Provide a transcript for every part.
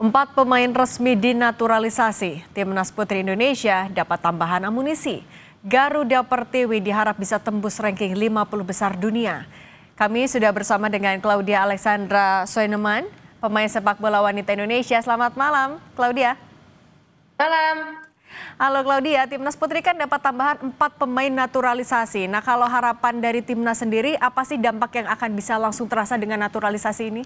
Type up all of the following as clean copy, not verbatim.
Empat pemain resmi dinaturalisasi. Timnas Putri Indonesia dapat tambahan amunisi. Garuda Pertiwi diharap bisa tembus ranking 50 besar dunia. Kami sudah bersama dengan Claudia Alexandra Soineman, pemain sepak bola wanita Indonesia. Selamat malam, Claudia. Malam. Halo Claudia, Timnas Putri kan dapat tambahan 4 pemain naturalisasi. Nah, kalau harapan dari Timnas sendiri, apa sih dampak yang akan bisa langsung terasa dengan naturalisasi ini?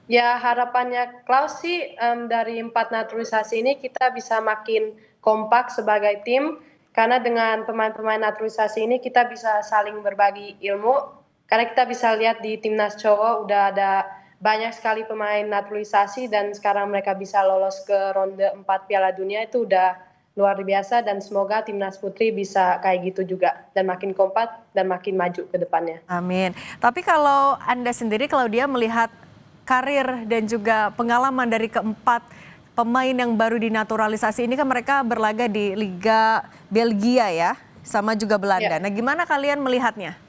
Ya harapannya Klaus sih dari 4 naturalisasi ini kita bisa makin kompak sebagai tim karena dengan pemain-pemain naturalisasi ini kita bisa saling berbagi ilmu karena kita bisa lihat di timnas cowok udah ada banyak sekali pemain naturalisasi dan sekarang mereka bisa lolos ke ronde 4 Piala Dunia itu udah luar biasa dan semoga timnas putri bisa kayak gitu juga dan makin kompak dan makin maju ke depannya. Amin. Tapi kalau Anda sendiri, Claudia, melihat karir dan juga pengalaman dari keempat pemain yang baru dinaturalisasi ini, kan mereka berlaga di Liga Belgia ya, sama juga Belanda. Ya. Nah, gimana kalian melihatnya?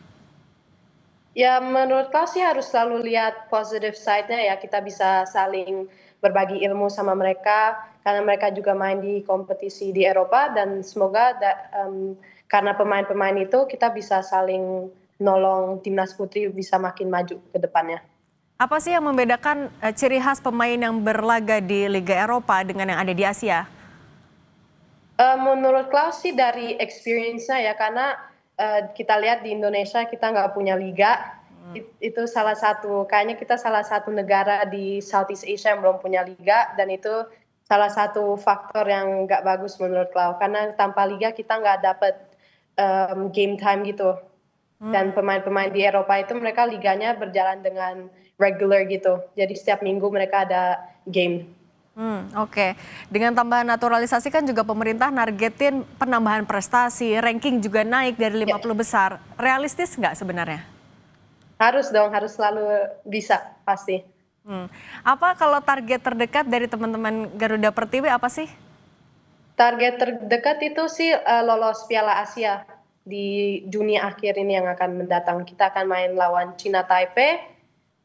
Ya menurut kau sih harus selalu lihat positive side-nya ya, kita bisa saling berbagi ilmu sama mereka karena mereka juga main di kompetisi di Eropa dan semoga karena pemain-pemain itu kita bisa saling nolong timnas putri bisa makin maju ke depannya. Apa sih yang membedakan ciri khas pemain yang berlaga di Liga Eropa dengan yang ada di Asia? Menurut Klaus sih dari experience-nya ya karena kita lihat di Indonesia kita nggak punya liga. Itu salah satu kayaknya kita salah satu negara di Southeast Asia yang belum punya liga dan itu salah satu faktor yang nggak bagus menurut Klaus karena tanpa liga kita nggak dapet game time gitu dan pemain-pemain di Eropa itu mereka liganya berjalan dengan regular gitu jadi setiap minggu mereka ada game. Oke. Dengan tambahan naturalisasi kan juga pemerintah nargetin penambahan prestasi, ranking juga naik dari Ya. 50 besar. Realistis nggak sebenarnya? Harus dong, harus selalu bisa, pasti. Apa kalau target terdekat dari teman-teman Garuda Pertiwi apa sih? Target terdekat itu sih lolos Piala Asia di Juni akhir ini yang akan mendatang. Kita akan main lawan Cina Taipei,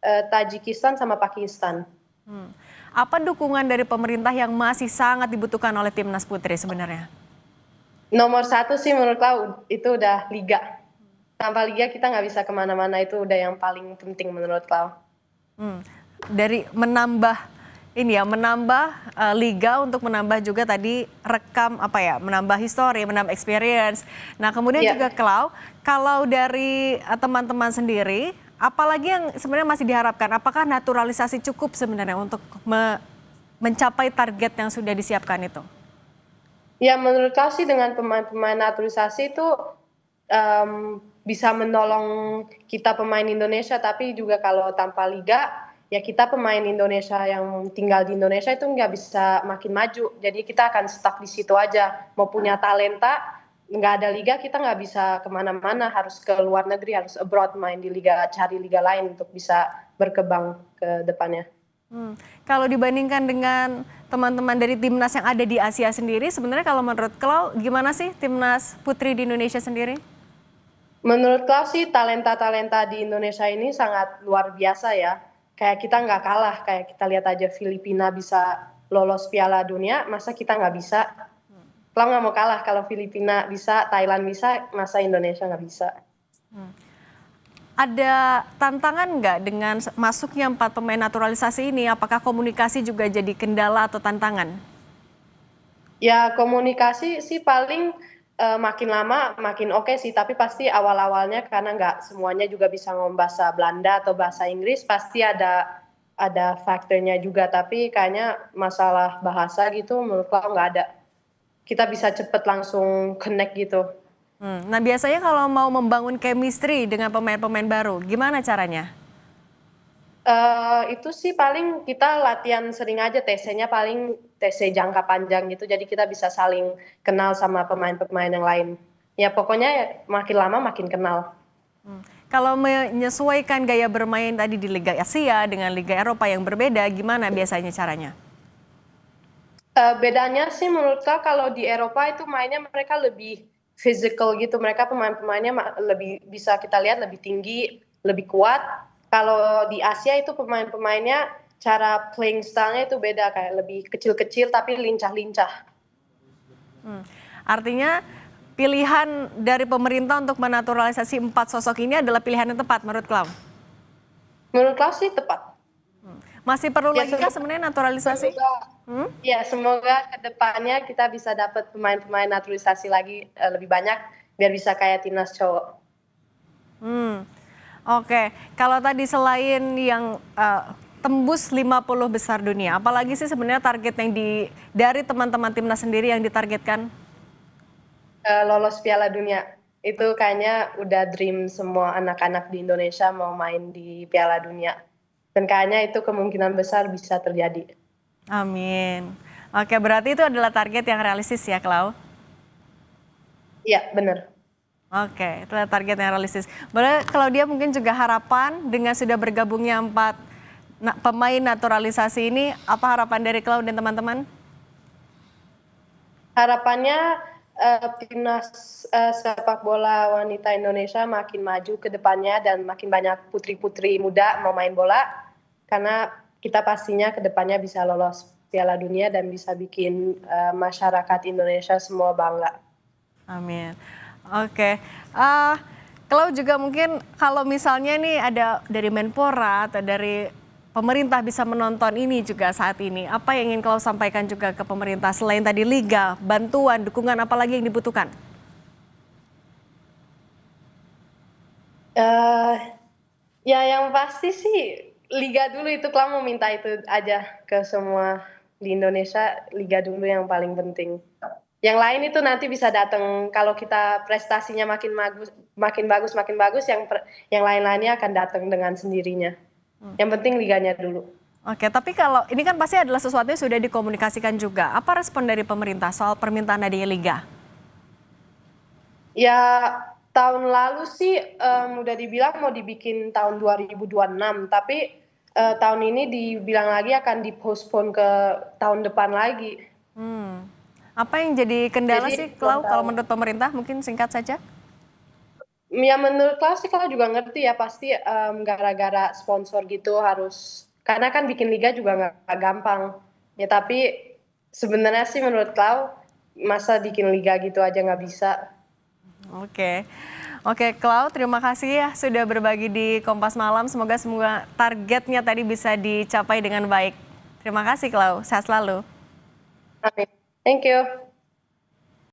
Tajikistan sama Pakistan. Apa dukungan dari pemerintah yang masih sangat dibutuhkan oleh Timnas Putri sebenarnya? Nomor satu sih menurut aku itu udah liga. Tanpa liga kita nggak bisa kemana-mana, itu udah yang paling penting menurut Clau. Dari menambah ini ya, menambah liga untuk menambah juga tadi rekam apa ya, menambah histori, menambah experience. Nah, kemudian Iya. juga kalau dari teman-teman sendiri, apalagi yang sebenarnya masih diharapkan? Apakah naturalisasi cukup sebenarnya untuk mencapai target yang sudah disiapkan itu? Ya menurut kau sih dengan pemain-pemain naturalisasi itu bisa menolong kita pemain Indonesia, tapi juga kalau tanpa liga, ya kita pemain Indonesia yang tinggal di Indonesia itu nggak bisa makin maju. Jadi kita akan stuck di situ aja. Mau punya talenta, nggak ada liga, kita nggak bisa kemana-mana. Harus ke luar negeri, harus abroad main di liga, cari liga lain untuk bisa berkembang ke depannya. Kalau dibandingkan dengan teman-teman dari timnas yang ada di Asia sendiri, sebenarnya kalau menurut Klau gimana sih timnas putri di Indonesia sendiri? Menurut kau sih talenta-talenta di Indonesia ini sangat luar biasa ya. Kayak kita nggak kalah, kayak kita lihat aja Filipina bisa lolos Piala Dunia, masa kita nggak bisa? Kau nggak mau kalah kalau Filipina bisa, Thailand bisa, masa Indonesia nggak bisa? Ada tantangan nggak dengan masuknya 4 pemain naturalisasi ini? Apakah komunikasi juga jadi kendala atau tantangan? Ya komunikasi sih paling makin lama makin oke sih, tapi pasti awal-awalnya karena nggak semuanya juga bisa ngomong bahasa Belanda atau bahasa Inggris, pasti ada faktornya juga. Tapi kayaknya masalah bahasa gitu menurut aku nggak ada. Kita bisa cepet langsung connect gitu. Nah, biasanya kalau mau membangun chemistry dengan pemain-pemain baru, gimana caranya? Itu sih paling kita latihan sering aja, TC-nya paling TC jangka panjang gitu, jadi kita bisa saling kenal sama pemain-pemain yang lain. Ya pokoknya makin lama makin kenal. Kalau menyesuaikan gaya bermain tadi di Liga Asia dengan Liga Eropa yang berbeda, gimana biasanya caranya? Bedanya sih menurut Kak kalau di Eropa itu mainnya mereka lebih physical gitu, mereka pemain-pemainnya lebih bisa kita lihat lebih tinggi, lebih kuat. Kalau di Asia itu pemain-pemainnya cara playing style-nya itu beda, kayak lebih kecil-kecil tapi lincah-lincah. Artinya pilihan dari pemerintah untuk menaturalisasi 4 sosok ini adalah pilihan yang tepat menurut Klau? Menurut Klaus sih tepat. Masih perlu Ya, lagi kah sebenarnya naturalisasi? Ya, semoga kedepannya kita bisa dapat pemain-pemain naturalisasi lagi lebih banyak biar bisa kayak timnas cowok. Oke, kalau tadi selain yang tembus 50 besar dunia, apalagi sih sebenarnya target yang dari teman-teman timnas sendiri yang ditargetkan? Lolos Piala Dunia itu kayaknya udah dream semua anak-anak di Indonesia mau main di Piala Dunia, dan kayaknya itu kemungkinan besar bisa terjadi. Amin. Oke, berarti itu adalah target yang realistis ya, Klau? Iya, benar. Oke, itu adalah target yang realistis. Boleh kalau dia mungkin juga harapan dengan sudah bergabungnya 4 pemain naturalisasi ini, apa harapan dari Klau dan teman-teman? Harapannya timnas sepak bola wanita Indonesia makin maju ke depannya dan makin banyak putri-putri muda mau main bola, karena kita pastinya ke depannya bisa lolos Piala Dunia dan bisa bikin masyarakat Indonesia semua bangga. Amin. Oke, kalau juga mungkin kalau misalnya nih ada dari Menpora atau dari pemerintah bisa menonton ini juga saat ini, apa yang ingin kalau sampaikan juga ke pemerintah selain tadi liga, bantuan, dukungan, apa lagi yang dibutuhkan? Ya yang pasti sih liga dulu, itu Klam mau minta itu aja ke semua di Indonesia, liga dulu yang paling penting. Yang lain itu nanti bisa datang kalau kita prestasinya makin bagus, yang lain-lainnya akan datang dengan sendirinya. Yang penting liganya dulu. Oke, tapi kalau ini kan pasti adalah sesuatu yang sudah dikomunikasikan juga. Apa respon dari pemerintah soal permintaan adanya liga? Ya tahun lalu sih udah dibilang mau dibikin tahun 2026, tapi tahun ini dibilang lagi akan dipostpone ke tahun depan lagi. Apa yang jadi kendala Jadi sih, Klau, kalau menurut pemerintah? Mungkin singkat saja. ya menurut Klasik kalau juga ngerti ya, pasti gara-gara sponsor gitu harus, karena kan bikin liga juga nggak gampang ya, tapi sebenarnya sih menurut Klau masa bikin liga gitu aja nggak bisa. Oke. Oke, Klau, terima kasih ya sudah berbagi di Kompas Malam. Semoga semua targetnya tadi bisa dicapai dengan baik. Terima kasih, Klau. Sehat selalu. Amin. Thank you.